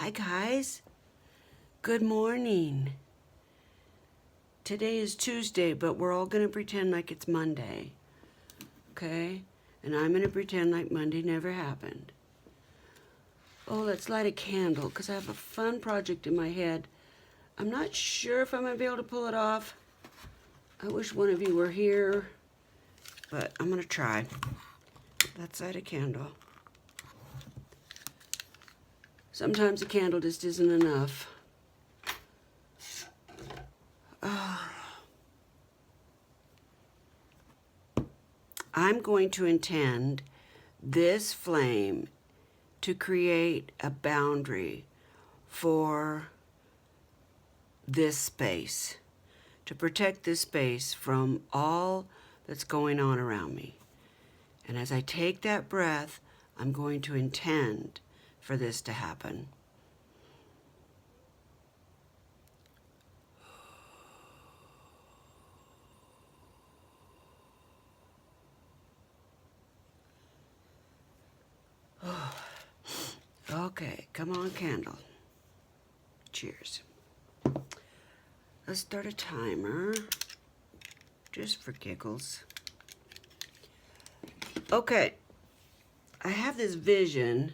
Hi guys, good morning. Today is Tuesday, but we're all gonna pretend like it's Monday, okay? And I'm gonna pretend like Monday never happened. Oh, let's light a candle, because I have a fun project in my head. I'm not sure if I'm gonna be able to pull it off. I wish one of you were here, but I'm gonna try. Let's light a candle. Sometimes a candle just isn't enough. I'm going to intend this flame to create a boundary for this space, to protect this space from all that's going on around me. And as I take that breath, I'm going to intend for this to happen. Okay, come on, candle. Cheers. Let's start a timer, just for giggles. Okay, I have this vision.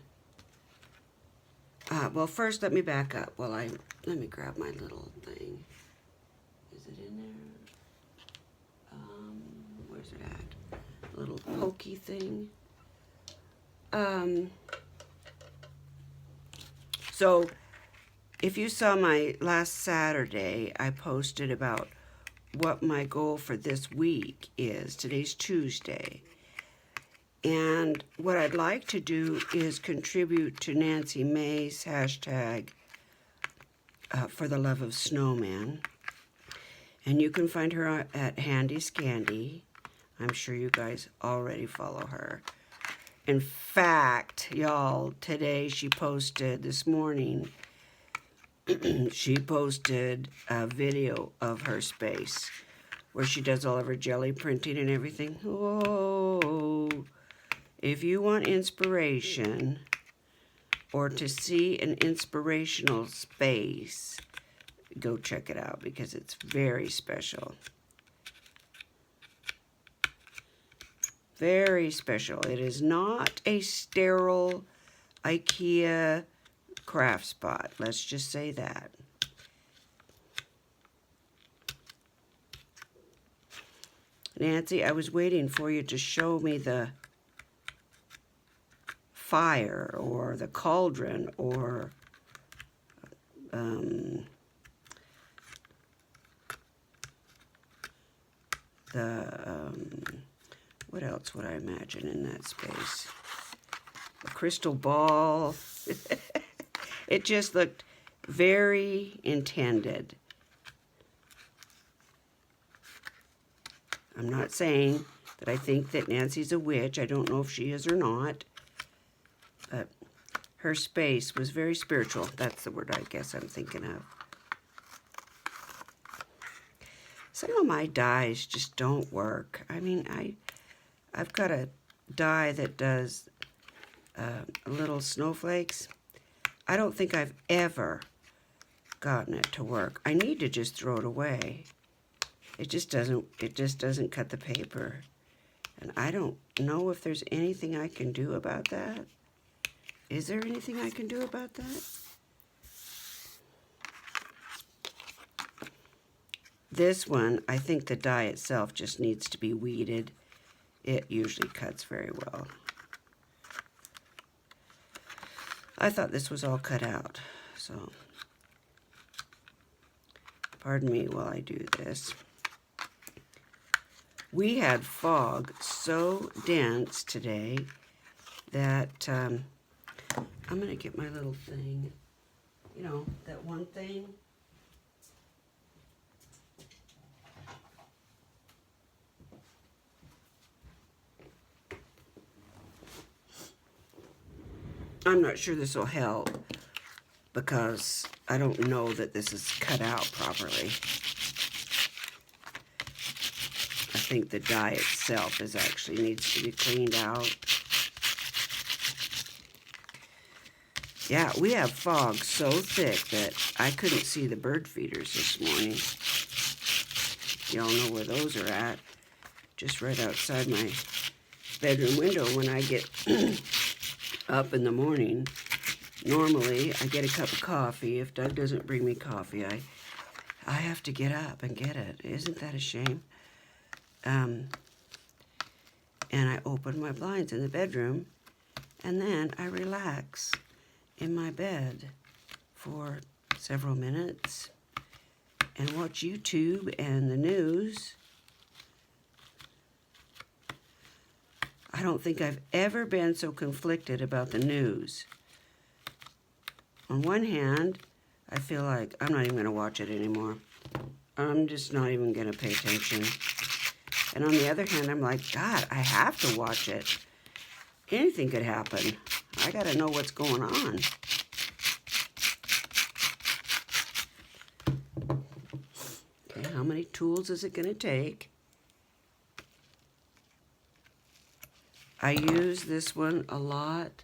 Well, first let me back up while let me grab my little thing. Is it in there? Where's it at? A little pokey thing. So if you saw my last Saturday, I posted about what my goal for this week is. Today's Tuesday. And what I'd like to do is contribute to Nancy May's hashtag for the love of snowman. And you can find her at Handy Scandy. I'm sure you guys already follow her. In fact, y'all, today this morning, she posted a video of her space where she does all of her jelly printing and everything. Oh, if you want inspiration or to see an inspirational space, go check it out because it's very special. Very special. It is not a sterile IKEA craft spot. Let's just say that. Nancy, I was waiting for you to show me the fire or the cauldron or what else would I imagine in that space? A crystal ball. It just looked very intended. I'm not saying that I think that Nancy's a witch. I don't know if she is or not. But her space was very spiritual. That's the word I guess I'm thinking of. Some of my dyes just don't work. I mean, I've got a dye that does little snowflakes. I don't think I've ever gotten it to work. I need to just throw it away. It just doesn't cut the paper. And I don't know if there's anything I can do about that. Is there anything I can do about that? This one, I think the dye itself just needs to be weeded. It usually cuts very well. I thought this was all cut out, so pardon me while I do this. We had fog so dense today that I'm going to get my little thing, you know, that one thing. I'm not sure this will help because I don't know that this is cut out properly. I think the dye itself actually needs to be cleaned out. Yeah, we have fog so thick that I couldn't see the bird feeders this morning. Y'all know where those are at. Just right outside my bedroom window when I get up in the morning. Normally, I get a cup of coffee. If Doug doesn't bring me coffee, I have to get up and get it. Isn't that a shame? And I open my blinds in the bedroom, and then I relax in my bed for several minutes and watch YouTube and the news. I don't think I've ever been so conflicted about the news. On one hand, I feel like I'm not even going to watch it anymore. I'm just not even going to pay attention. And on the other hand, I'm like, God, I have to watch it. Anything could happen. I got to know what's going on. Okay, how many tools is it going to take? I use this one a lot,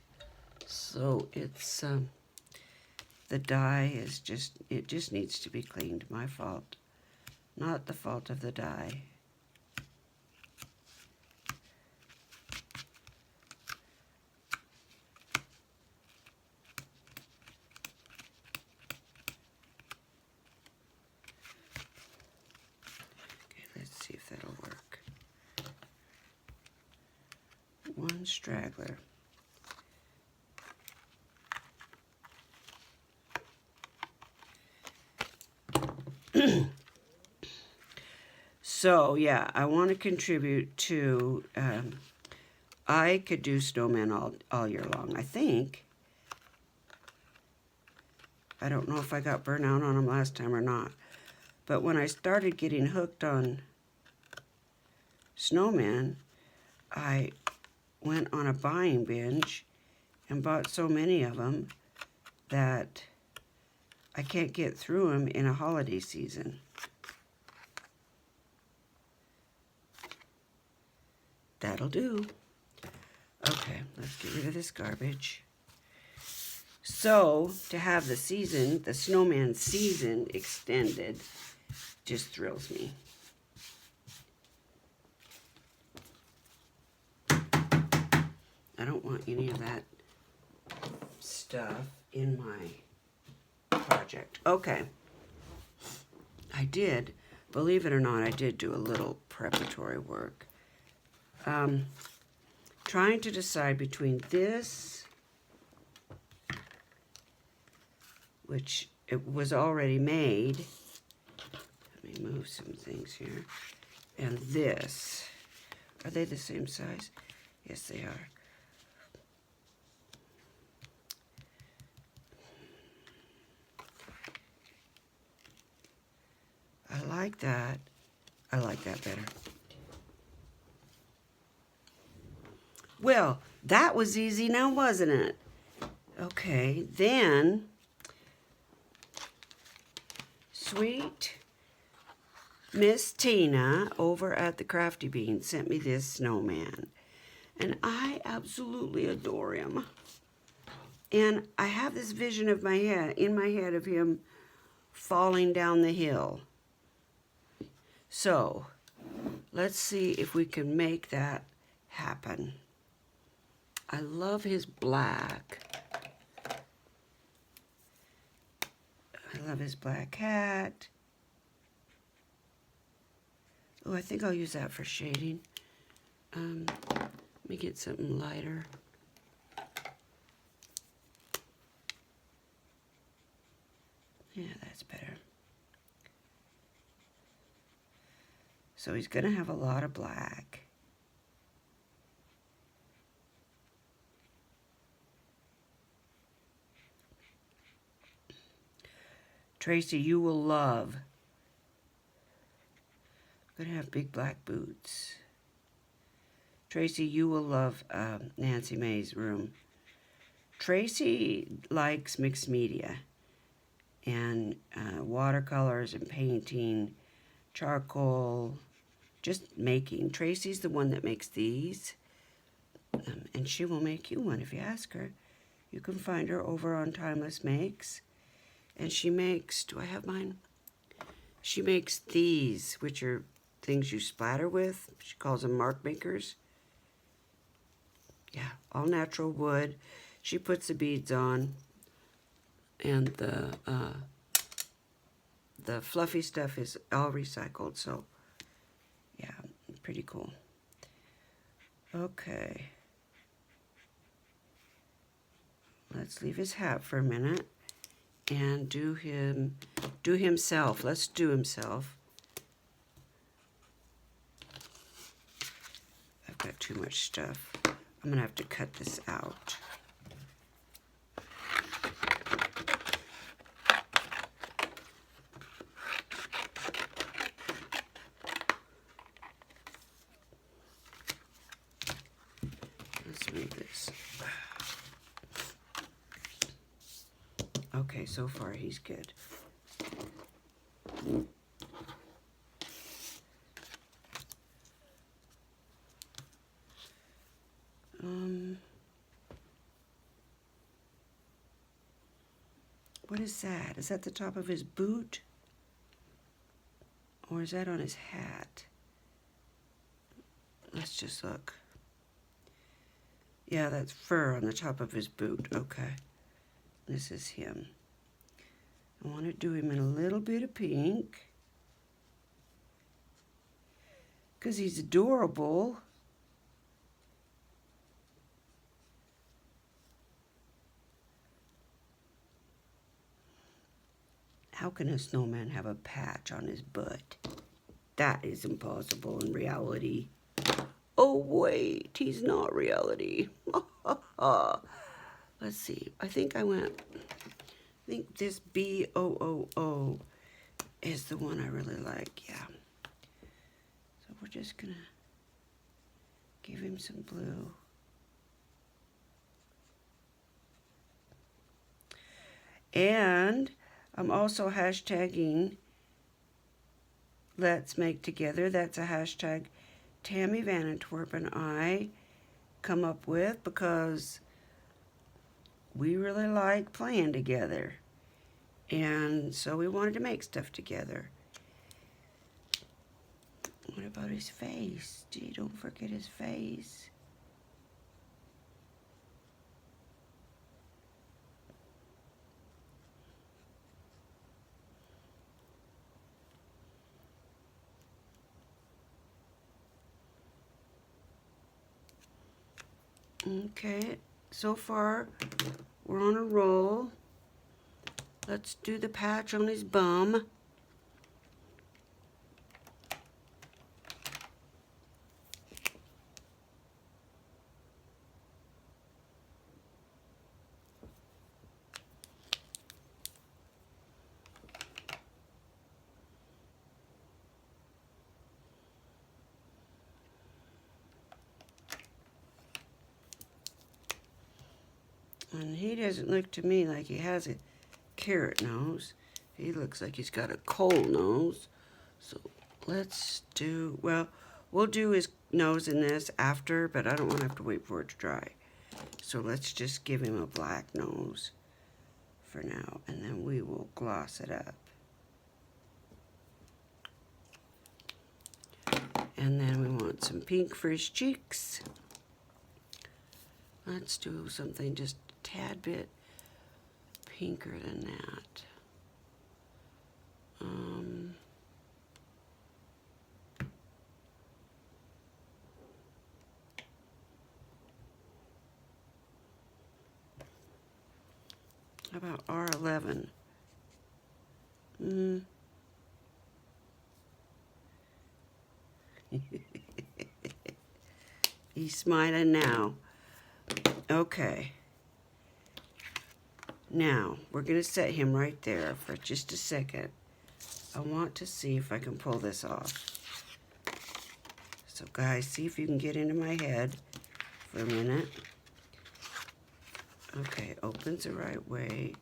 so it's, the die is it just needs to be cleaned. My fault, not the fault of the die. Okay, let's see if that'll work. One straggler. So, yeah, I want to contribute to, I could do snowmen all year long, I think. I don't know if I got burnt out on them last time or not. But when I started getting hooked on snowmen, I went on a buying binge and bought so many of them that I can't get through them in a holiday season. That'll do. Okay, let's get rid of this garbage. So, to have the season, the snowman season extended, just thrills me. I don't want any of that stuff in my project. Okay. I did, believe it or not, I did do a little preparatory work. Trying to decide between this, which it was already made. Let me move some things here. And this. Are they the same size? Yes, they are. I like that. I like that better. Well, that was easy now, wasn't it? Okay, then, sweet Miss Tina over at the Crafty Bean sent me this snowman. And I absolutely adore him. And I have this vision of in my head of him falling down the hill. So, let's see if we can make that happen. I love his black. I love his black hat. Oh, I think I'll use that for shading. Let me get something lighter. Yeah, that's better. So he's going to have a lot of black. Tracy, you will love. I'm going to have big black boots. Tracy, you will love Nancy May's room. Tracy likes mixed media and watercolors and painting, charcoal, just making. Tracy's the one that makes these, and she will make you one if you ask her. You can find her over on Timeless Makes. And she makes, do I have mine? She makes these, which are things you splatter with. She calls them mark makers. Yeah, all natural wood. She puts the beads on, and the fluffy stuff is all recycled, so yeah, pretty cool. Okay. Let's leave his hat for a minute and do himself. Let's do himself. I've got too much stuff. I'm gonna have to cut this out. Let's move this. Okay, so far he's good. What is that? Is that the top of his boot? Or is that on his hat? Let's just look. Yeah, that's fur on the top of his boot. Okay. This is him. I want to do him in a little bit of pink, because he's adorable. How can a snowman have a patch on his butt? That is impossible in reality. Oh, wait, he's not reality. Let's see. I think this B-O-O-O is the one I really like, yeah. So we're just gonna give him some blue. And I'm also hashtagging Let's Make Together. That's a hashtag Tammy Van Antwerp and I come up with, because we really like playing together. And so we wanted to make stuff together. What about his face? Gee, don't forget his face. Okay, so far we're on a roll. Let's do the patch on his bum. And he doesn't look to me like he has a carrot nose. He looks like he's got a coal nose. So let's do, well, we'll do his nose in this after, but I don't want to have to wait for it to dry. So let's just give him a black nose for now, and then we will gloss it up. And then we want some pink for his cheeks. Let's do something just a tad bit pinker than that. How about R11? He's smiling now. Okay. Now, we're going to set him right there for just a second. I want to see if I can pull this off. So guys, see if you can get into my head for a minute. Okay, opens the right way.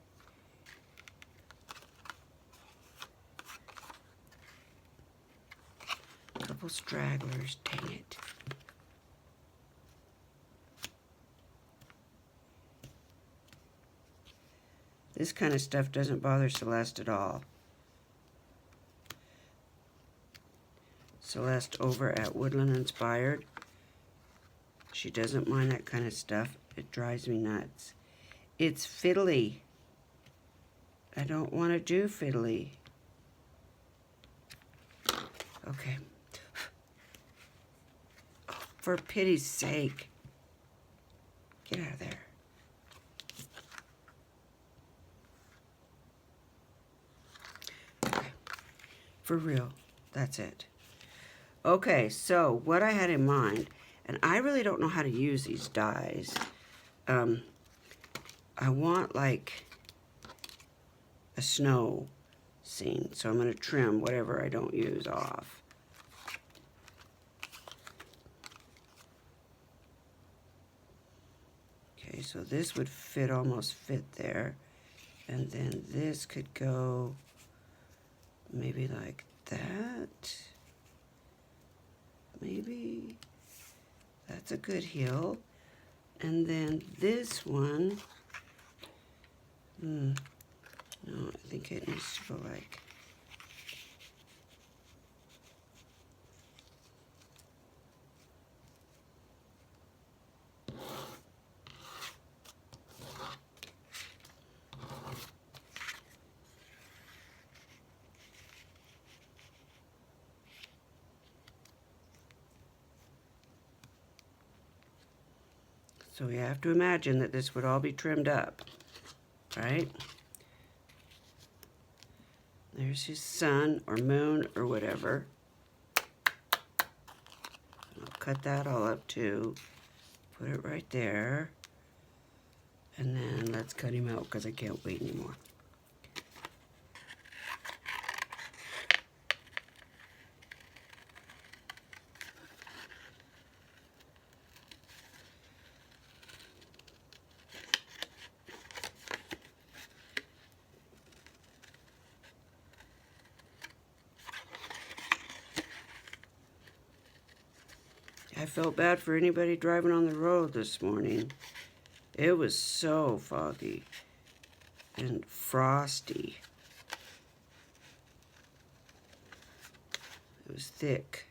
Couple stragglers, dang it. This kind of stuff doesn't bother Celeste at all. Celeste over at Woodland Inspired. She doesn't mind that kind of stuff. It drives me nuts. It's fiddly. I don't want to do fiddly. Okay. Oh, for pity's sake. Get out of there. Okay. For real. That's it. Okay, so what I had in mind, and I really don't know how to use these dies. I want like a snow scene, so I'm going to trim whatever I don't use off. Okay, so this would almost fit there, and then this could go maybe like that. Maybe that's a good heel. And then this one, no, I think it needs to go like, so we have to imagine that this would all be trimmed up, right? There's his sun or moon or whatever. I'll cut that all up too. Put it right there. And then let's cut him out because I can't wait anymore. I felt bad for anybody driving on the road this morning. It was so foggy and frosty. It was thick.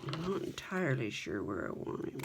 I'm not entirely sure where I want him.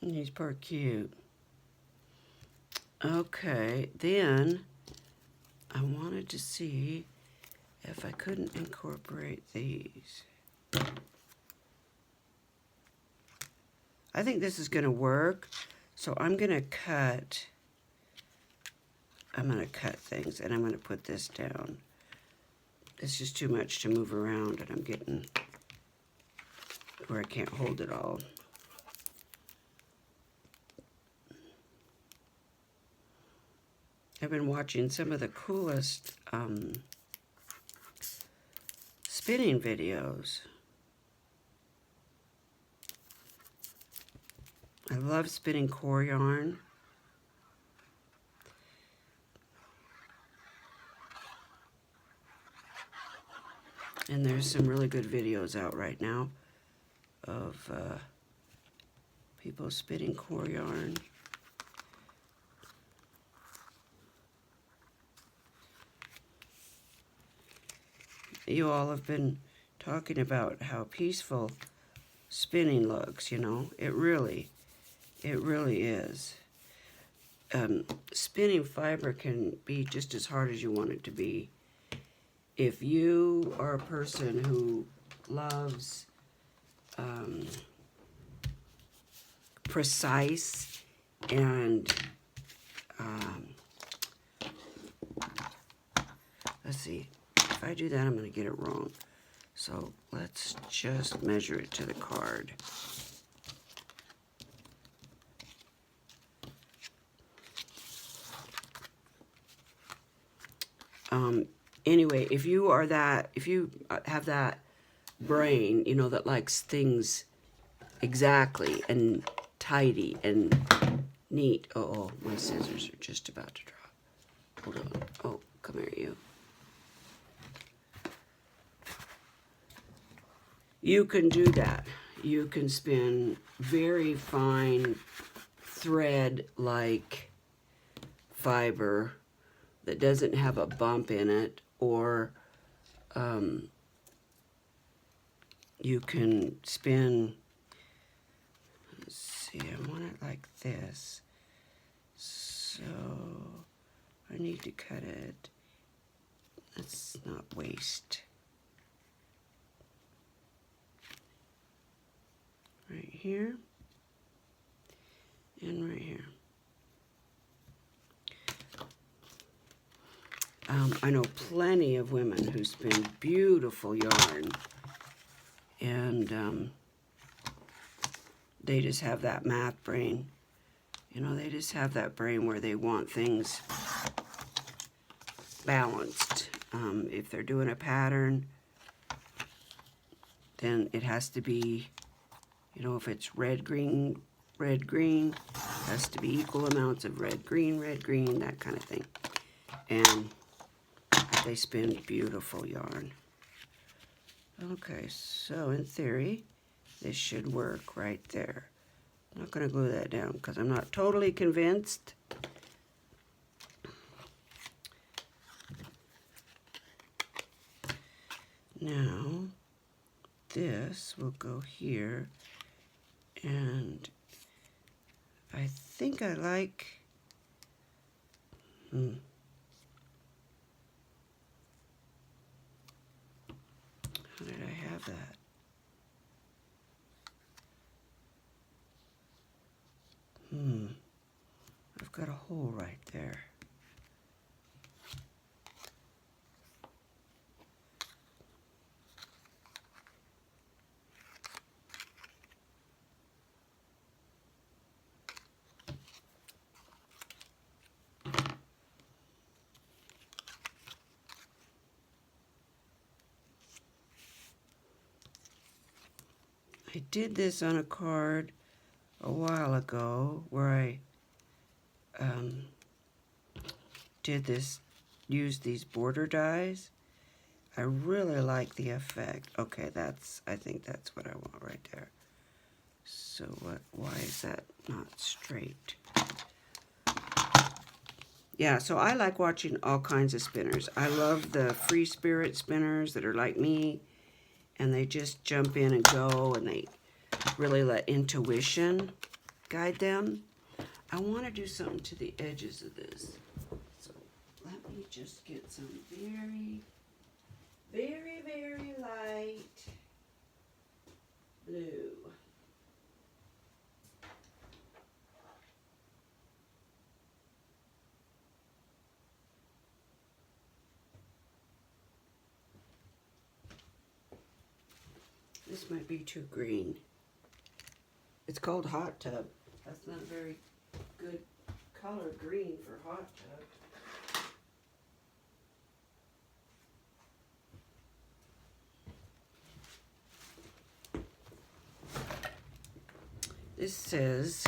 He's part cute. Okay, then I wanted to see if I couldn't incorporate these. I think this is going to work, so I'm going to cut things, and I'm going to put this down. It's just too much to move around, and I'm getting where I can't hold it all. I've been watching some of the coolest spinning videos. I love spinning core yarn. And there's some really good videos out right now of people spinning core yarn. You all have been talking about how peaceful spinning looks, you know. It really is. Spinning fiber can be just as hard as you want it to be. If you are a person who loves precise and let's see, if I do that I'm going to get it wrong. So let's just measure it to the card. Anyway, if you have that brain, you know, that likes things exactly and tidy and neat. Oh, my scissors are just about to drop. Hold on. Oh, come here, you. You can do that. You can spin very fine thread-like fiber that doesn't have a bump in it, or you can spin, let's see, I want it like this, so I need to cut it. Let's not waste. Right here and right here. I know plenty of women who spin beautiful yarn, and they just have that math brain. You know, they just have that brain where they want things balanced. If they're doing a pattern, then it has to be, you know, if it's red, green, has to be equal amounts of red, green, that kind of thing. And they spin beautiful yarn. Okay, so in theory, this should work right there. I'm not going to glue that down because I'm not totally convinced. Now, this will go here, and I think I like, how did I have that? I've got a hole right there. I did this on a card a while ago where I used these border dies. I really like the effect. Okay, I think that's what I want right there. So why is that not straight? Yeah, so I like watching all kinds of spinners. I love the free spirit spinners that are like me, and they just jump in and go, and they really let intuition guide them. I want to do something to the edges of this. So let me just get some very, very, very light blue. This might be too green. It's called Hot Tub. That's not a very good color, green, for Hot Tub. This says,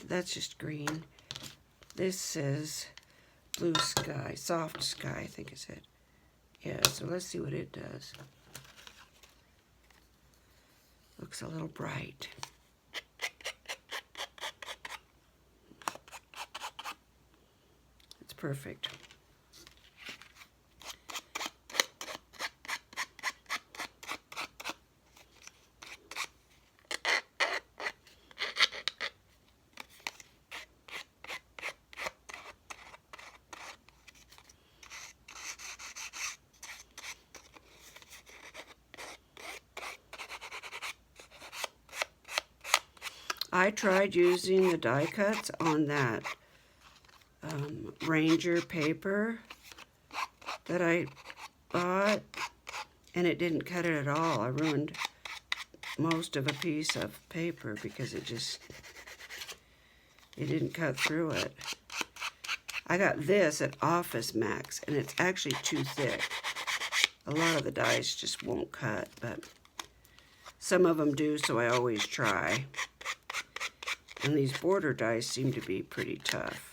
that's just green. This says blue sky, soft sky, I think it said. Yeah, so let's see what it does. Looks a little bright. It's perfect. I tried using the die cuts on that Ranger paper that I bought, and it didn't cut it at all. I ruined most of a piece of paper because it didn't cut through it. I got this at Office Max, and it's actually too thick. A lot of the dies just won't cut, but some of them do, so I always try. And these border dies seem to be pretty tough.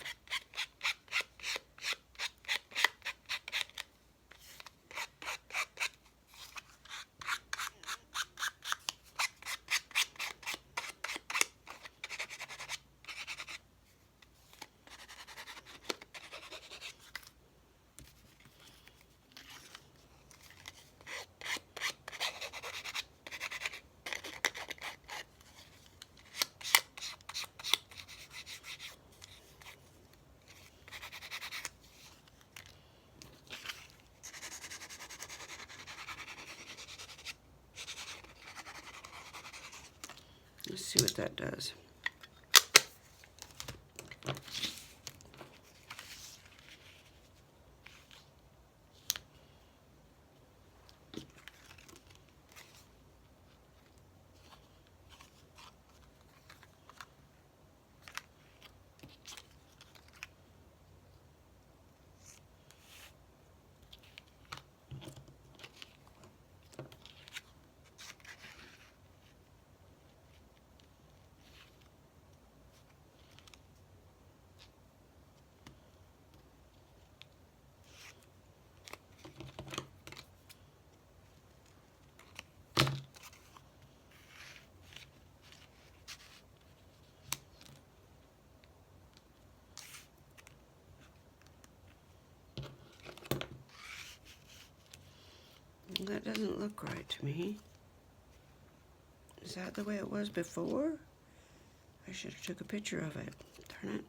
Let's see what that does. That doesn't look right to me. Is that the way it was before? I should have took a picture of it. Darn it.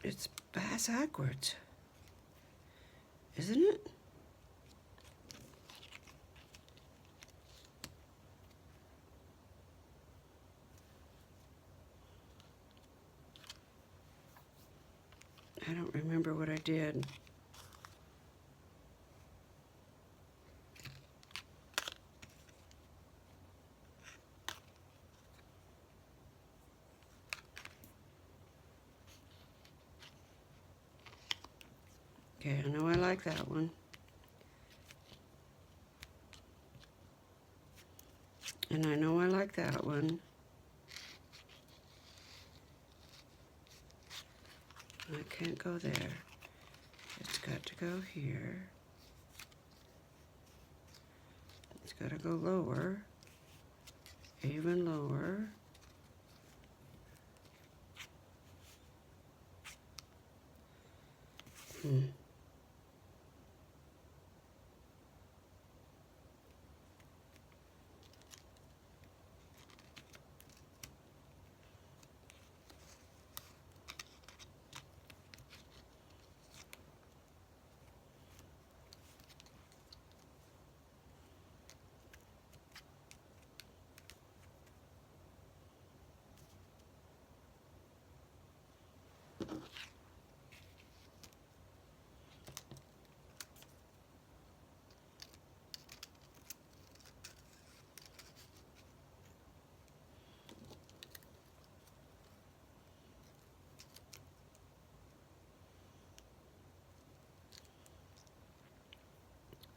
It's backwards, isn't it? I don't remember what I did. Okay, I know I like that one. And I know I like that one. I can't go there. It's got to go here. It's got to go lower. Even lower.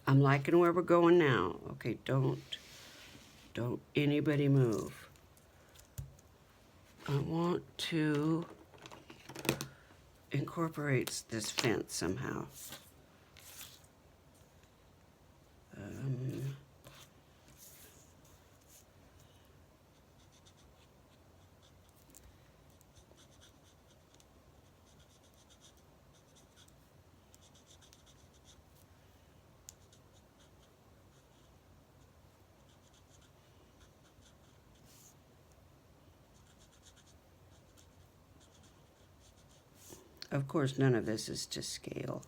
I'm liking where we're going now. Okay, don't Don't anybody move. I want to incorporate this fence somehow. Of course, none of this is to scale.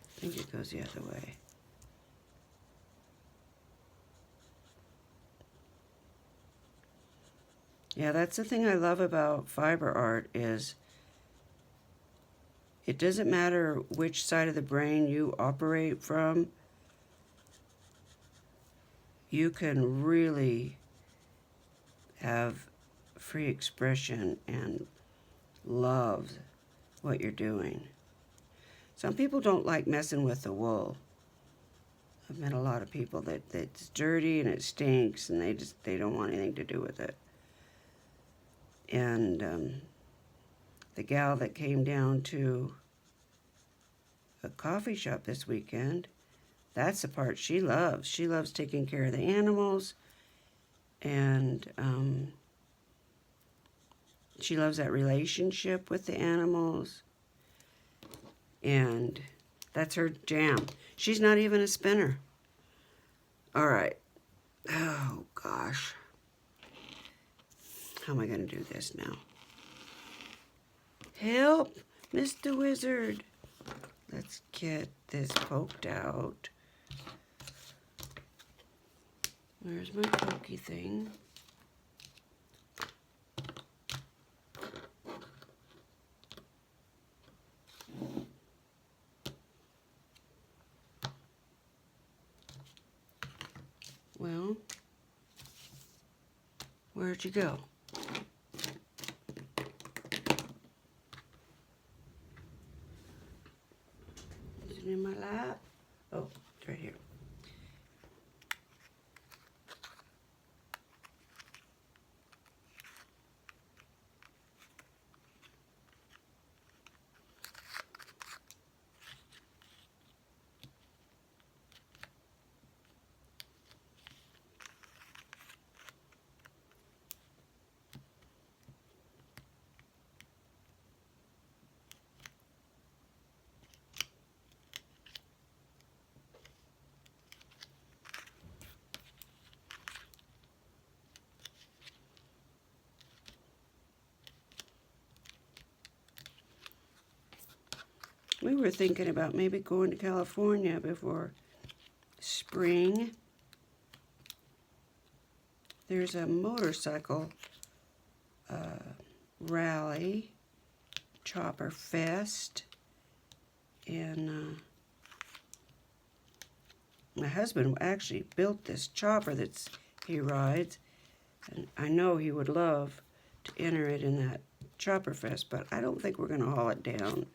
I think it goes the other way. Yeah, that's the thing I love about fiber art is it doesn't matter which side of the brain you operate from. You can really have free expression and love what you're doing. Some people don't like messing with the wool. I've met a lot of people that it's dirty and it stinks and they don't want anything to do with it. And the gal that came down to a coffee shop this weekend, that's the part she loves. She loves taking care of the animals, and she loves that relationship with the animals, and that's her jam. She's not even a spinner. All right. Oh, gosh. How am I going to do this now? Help, Mr. Wizard. Let's get this poked out. Where's my pokey thing? Well, where'd you go? Is it in my lap? Oh, it's right here. We were thinking about maybe going to California before spring. There's a motorcycle rally, Chopper Fest, and my husband actually built this chopper that he rides, and I know he would love to enter it in that Chopper Fest, but I don't think we're going to haul it down.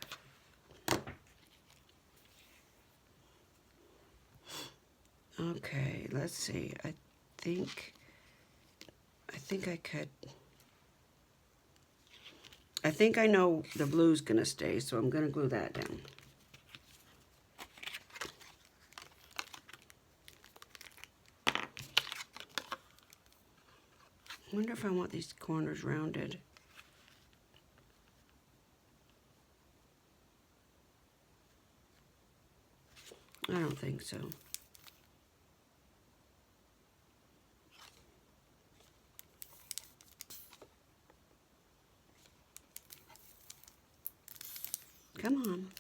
Okay, let's see. I think I could. I think I know the blue's gonna stay, so I'm gonna glue that down. I wonder if I want these corners rounded. I don't think so. Come on.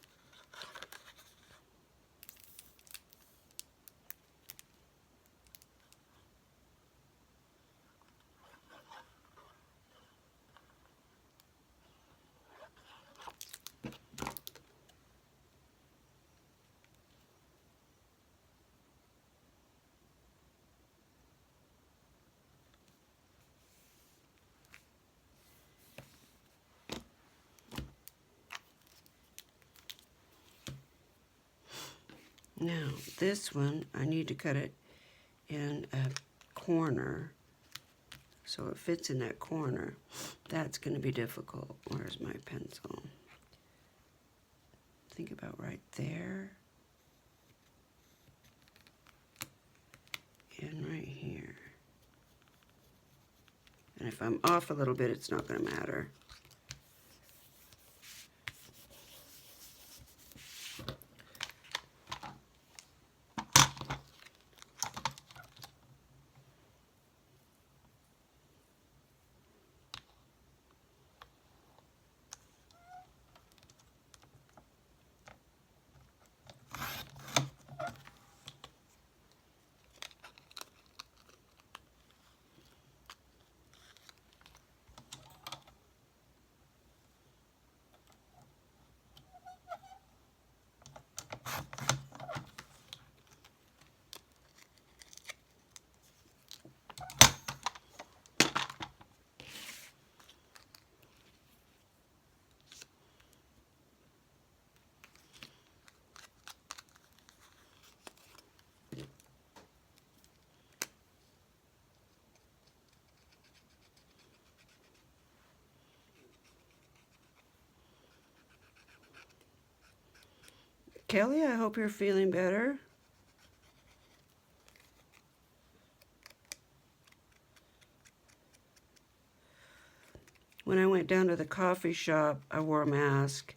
Now, this one, I need to cut it in a corner, so it fits in that corner. That's going to be difficult. Where's my pencil? Think about right there. And right here. And if I'm off a little bit, it's not going to matter. Kelly, I hope you're feeling better. When I went down to the coffee shop, I wore a mask.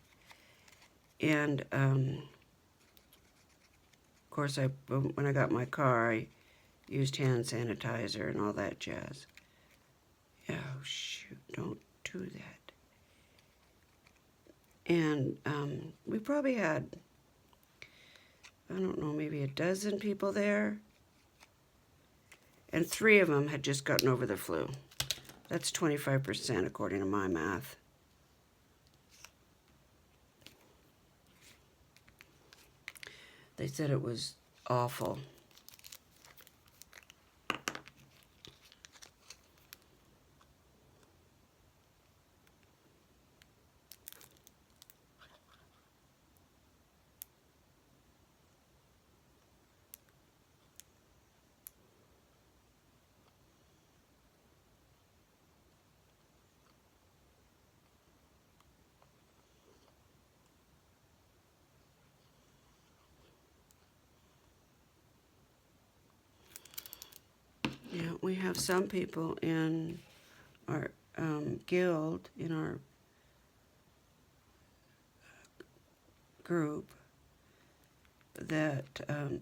And, of course, when I got my car, I used hand sanitizer and all that jazz. Oh, shoot, don't do that. And we probably had, I don't know, maybe a dozen people there. And 3 of them had just gotten over the flu. That's 25% according to my math. They said it was awful. Yeah, we have some people in our guild, in our group, that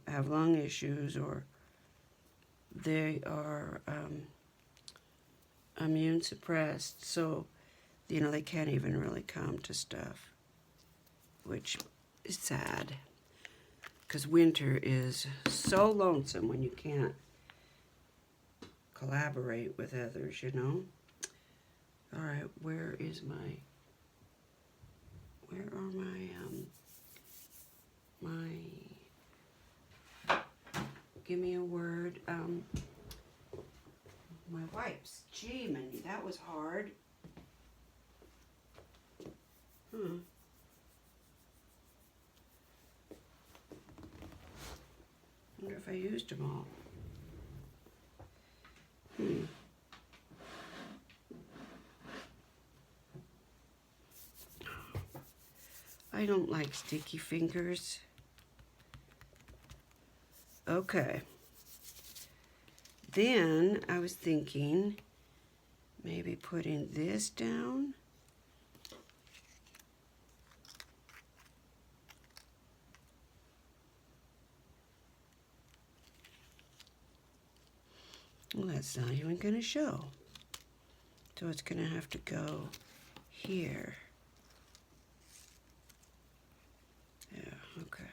have lung issues, or they are immune suppressed, so they can't even really come to stuff, which is sad, because winter is so lonesome when you can't collaborate with others, All right, where are give me a word, my wipes. Gee, Mindy, that was hard. Wonder if I used them all. I don't like sticky fingers. Okay. Then I was thinking maybe putting this down. Well, that's not even going to show. So it's going to have to go here. Yeah, okay.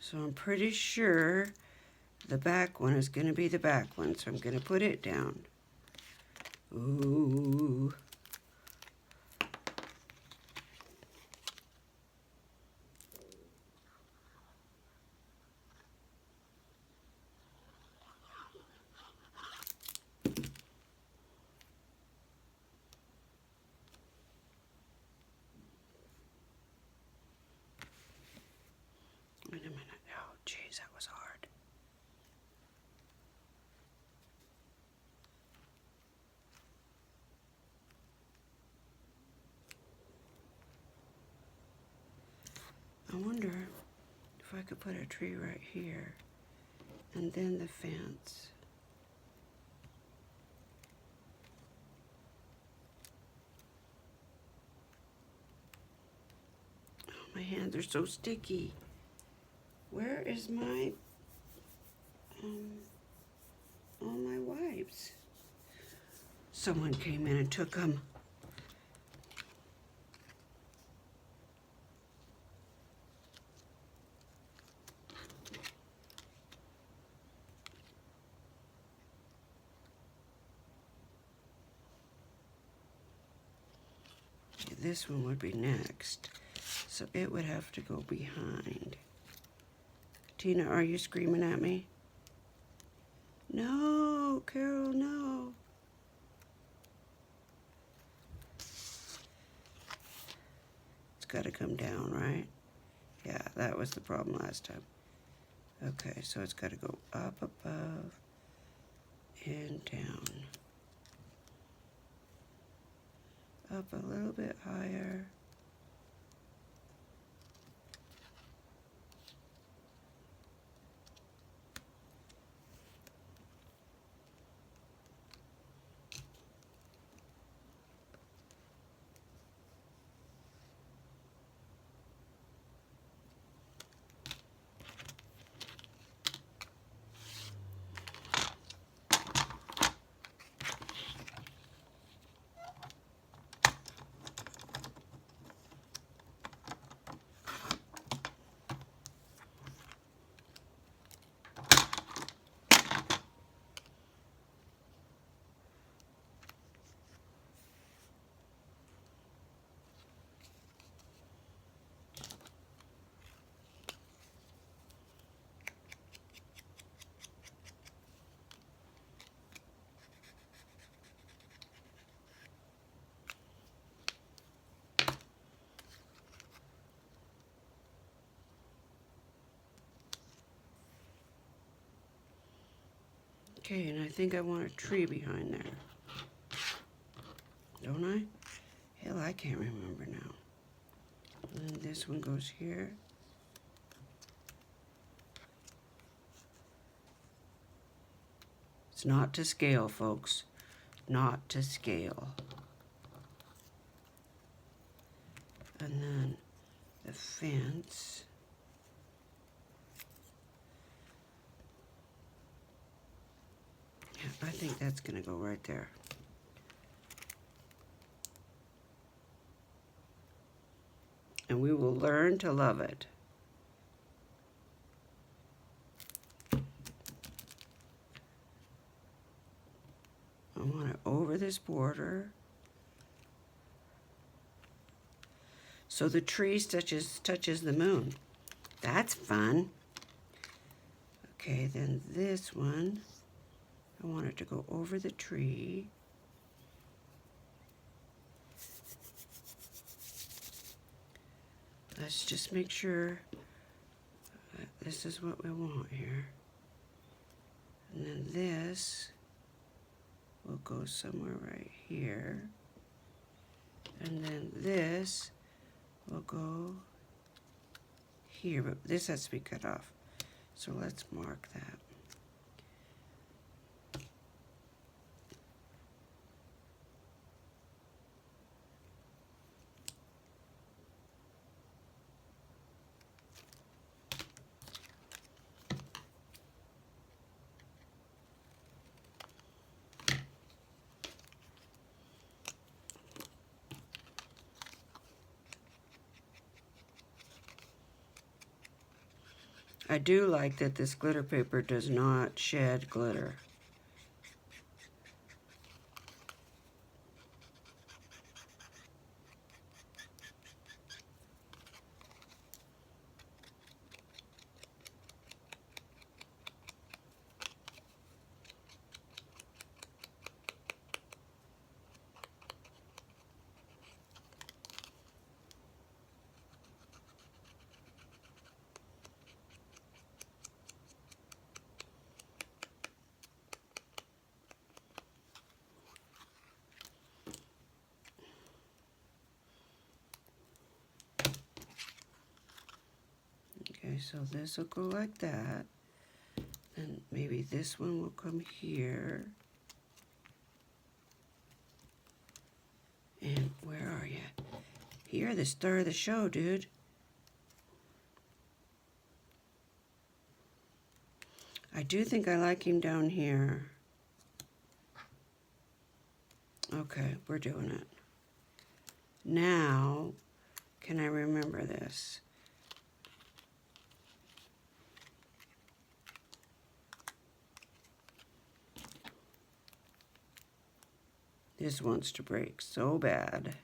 So I'm pretty sure the back one is going to be the back one, so I'm going to put it down. Ooh. Jeez, that was hard. I wonder if I could put a tree right here and then the fence. Oh, my hands are so sticky. Where is my, all my wipes? Someone came in and took them. This one would be next, so it would have to go behind. Tina, are you screaming at me? No, Carol, no. It's got to come down, right? Yeah, that was the problem last time. Okay, so it's got to go up above and down. Up a little bit higher. Okay, and I think I want a tree behind there. Don't I? Hell, I can't remember now. And then this one goes here. It's not to scale, folks. Not to scale. And then the fence. Yeah, I think that's gonna go right there. And we will learn to love it. I want it over this border. So the tree touches the moon. That's fun. Okay, then this one, I want it to go over the tree. Let's just make sure that this is what we want here. And then this will go somewhere right here. And then this will go here, but this has to be cut off. So let's mark that. I do like that this glitter paper does not shed glitter. so this will go like that. And maybe this one will come here. And where are you? You're the star of the show, dude. I do think I like him down here. Okay, we're doing it. Now, can I remember this? This wants to break so bad.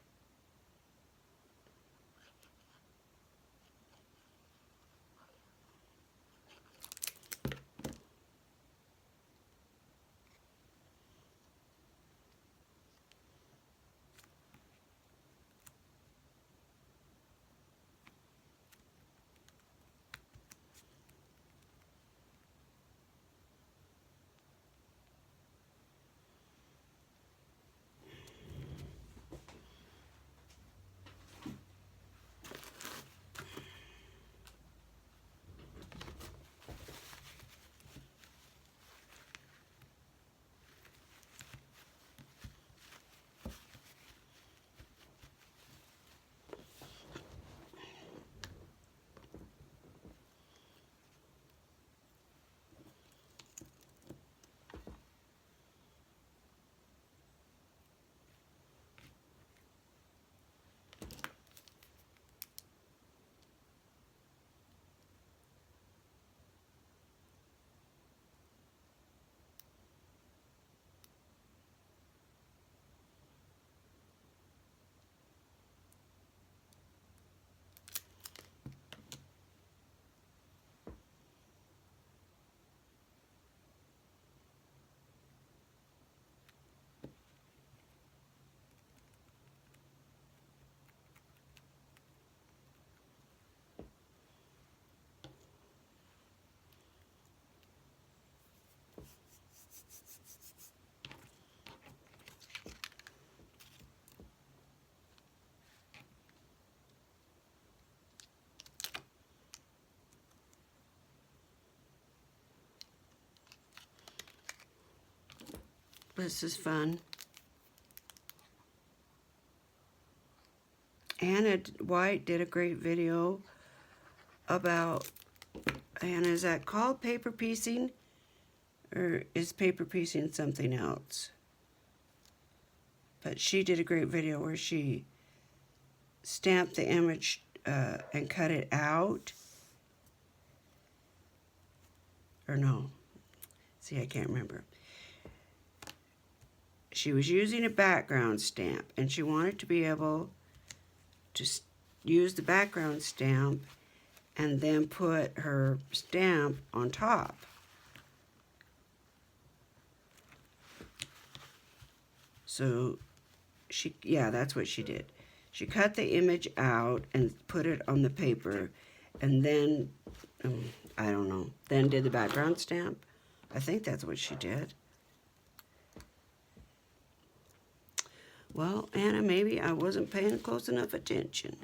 This is fun. Anna White did a great video about, Anna, is that called paper piecing? Or is paper piecing something else? But she did a great video where she stamped the image and cut it out. Or no. See, I can't remember. She was using a background stamp, and she wanted to be able to use the background stamp and then put her stamp on top. So yeah, that's what she did. She cut the image out and put it on the paper, and then, I don't know, then did the background stamp. I think that's what she did. Well, Anna, maybe I wasn't paying close enough attention.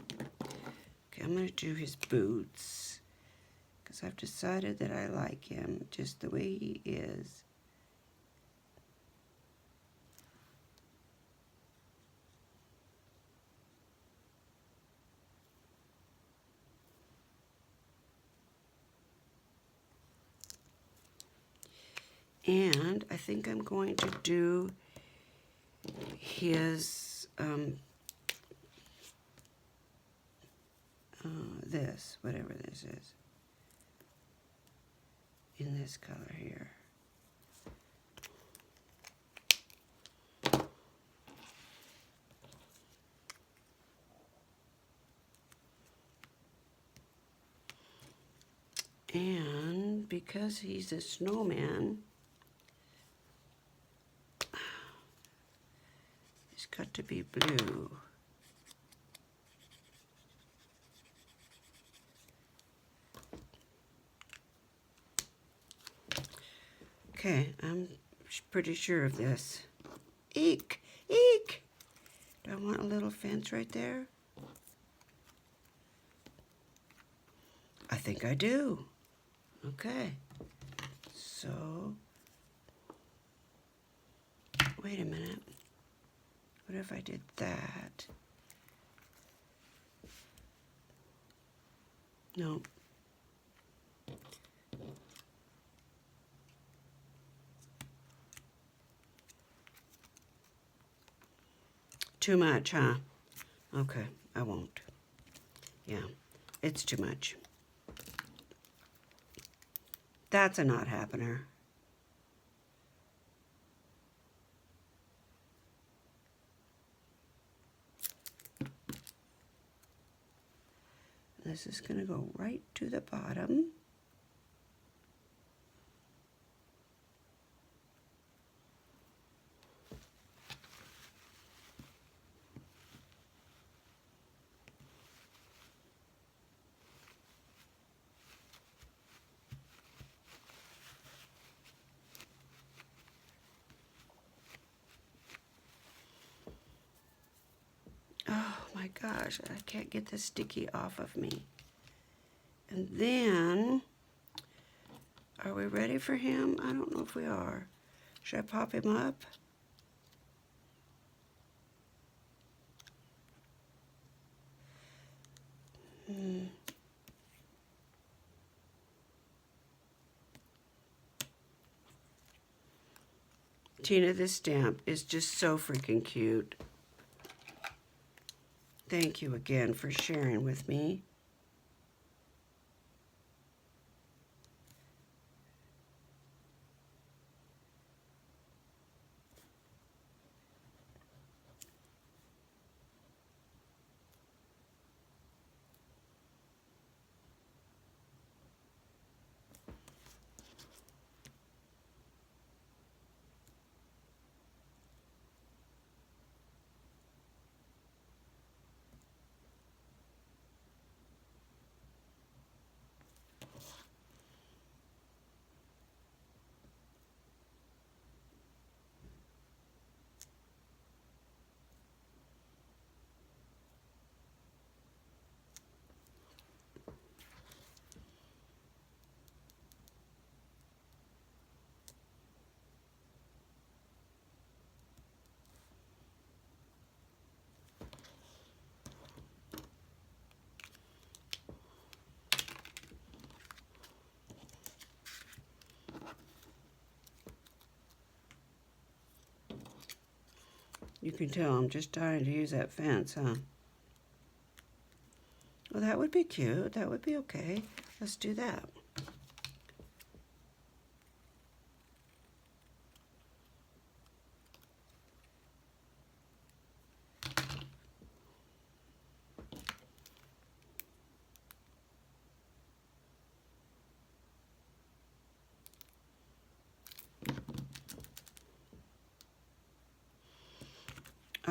Okay, I'm going to do his boots, because I've decided that I like him just the way he is. And I think I'm going to do his, this, whatever this is, in this color here. And because he's a snowman, it's got to be blue. Okay, I'm pretty sure of this. Eek! Eek! Do I want a little fence right there? I think I do. Okay. So, wait a minute. What if I did that? No. Too much, huh? Okay, I won't. Yeah, it's too much. That's a not happener. This is going to go right to the bottom. Oh my gosh, I can't get this sticky off of me. And then, are we ready for him? I don't know if we are. Should I pop him up? Tina, this stamp is just so freaking cute. Thank you again for sharing with me. You can tell I'm just dying to use that fence, huh? Well, that would be cute. That would be okay. Let's do that.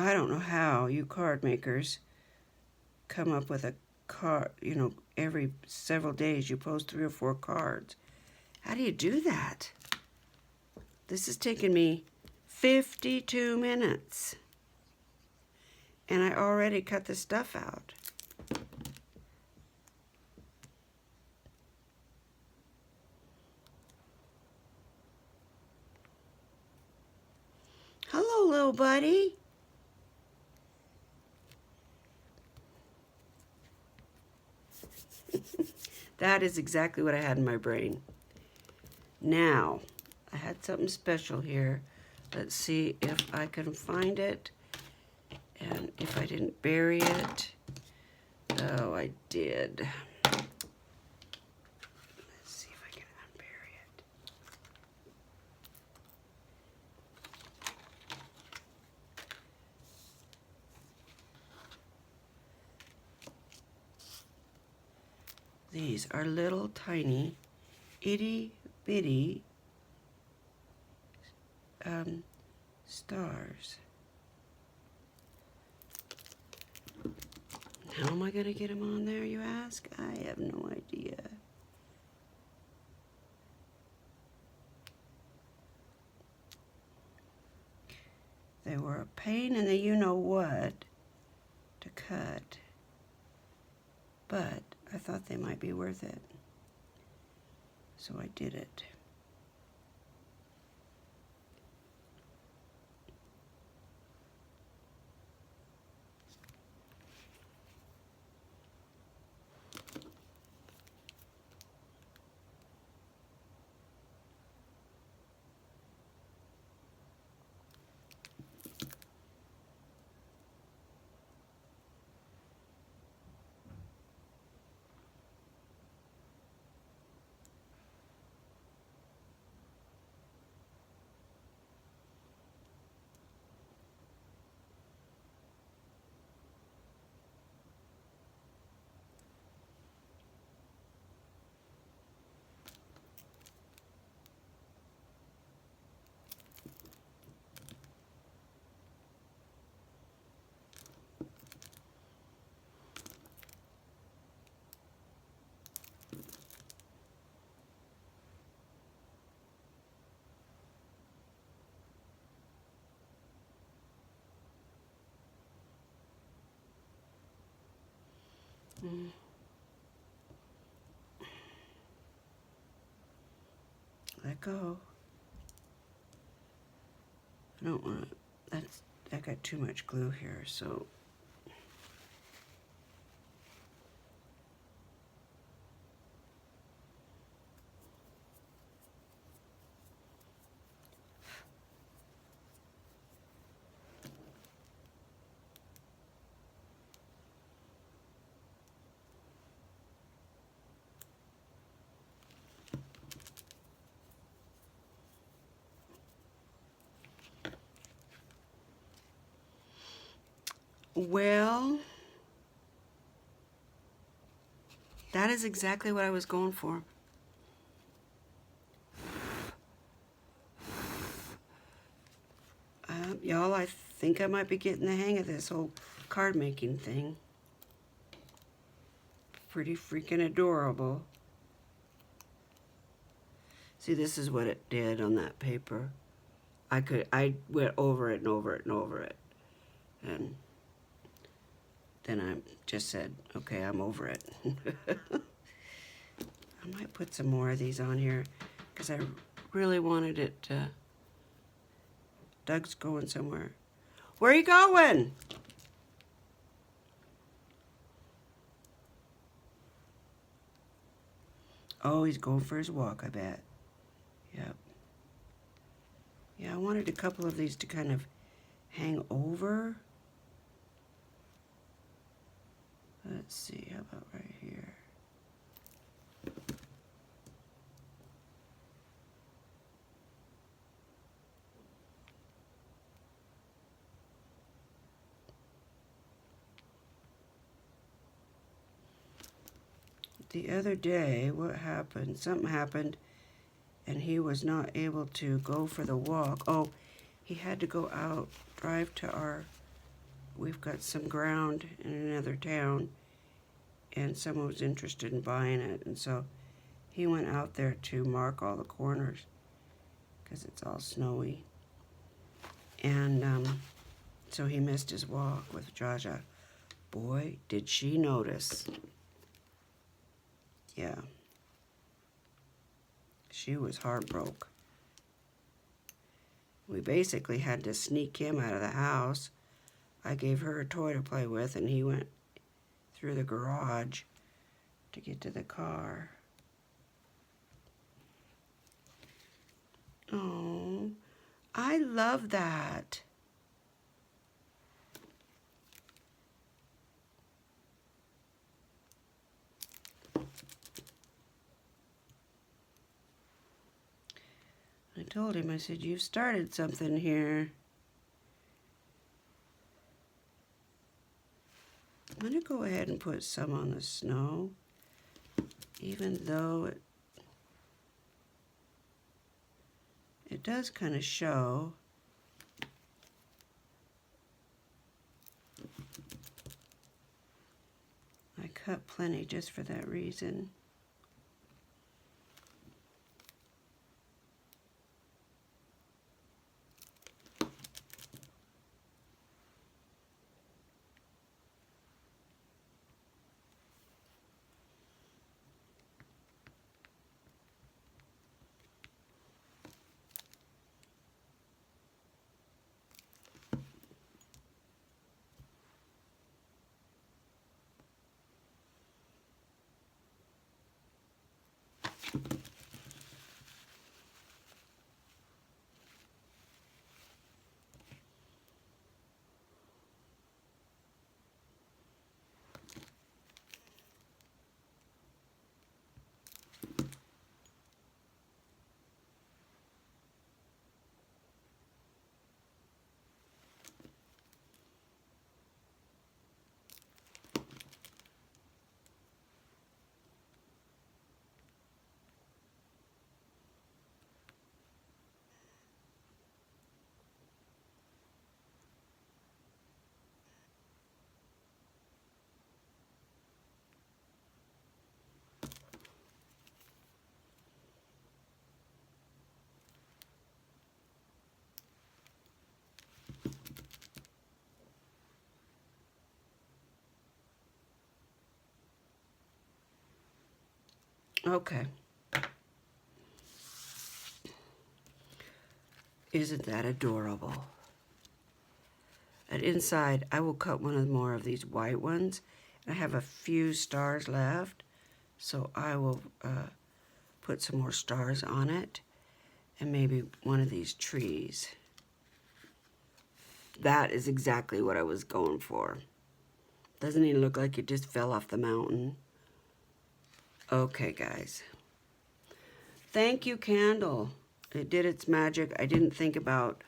I don't know how you card makers come up with a card, every several days you post 3 or 4 cards. How do you do that? This has taken me 52 minutes. And I already cut the stuff out. Hello, little buddy. That is exactly what I had in my brain. Now, I had something special here. Let's see if I can find it and if I didn't bury it. Oh, I did. Let's see if I can unbury it. These are little tiny itty bitty stars. How am I going to get them on there, you ask? I have no idea. They were a pain in the you-know-what to cut, but I thought they might be worth it. So I did it. Let go. I don't want to, I got too much glue here, so. Well, that is exactly what I was going for. Y'all, I think I might be getting the hang of this whole card making thing. Pretty freaking adorable. See, this is what it did on that paper. I went over it and over it and over it. And then I just said, okay, I'm over it. I might put some more of these on here because I really wanted it to. Doug's going somewhere. Where are you going? Oh, he's going for his walk, I bet. Yep. Yeah, I wanted a couple of these to kind of hang over. Let's see, how about right here? The other day, what happened? Something happened, and he was not able to go for the walk. Oh, he had to go out, drive to our, we've got some ground in another town, and someone was interested in buying it, and so he went out there to mark all the corners because it's all snowy. And so he missed his walk with Jaja. Boy, did she notice. Yeah. She was heartbroken. We basically had to sneak him out of the house. I gave her a toy to play with, and he went through the garage to get to the car. Oh, I love that. I told him, I said, you've started something here. I'm going to go ahead and put some on the snow, even though it does kind of show. I cut plenty just for that reason. Okay. Isn't that adorable? And inside, I will cut one of more of these white ones. I have a few stars left, so I will put some more stars on it, and maybe one of these trees. That is exactly what I was going for. Doesn't even look like it just fell off the mountain. Okay, guys. Thank you, candle. It did its magic. I didn't think about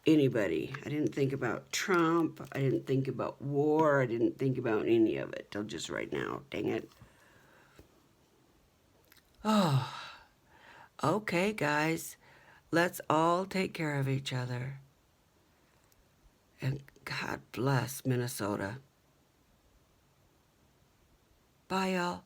anybody. I didn't think about Trump. I didn't think about war. I didn't think about any of it till just right now. Dang it. Oh, okay, guys. Let's all take care of each other. And God bless Minnesota. Bye, y'all.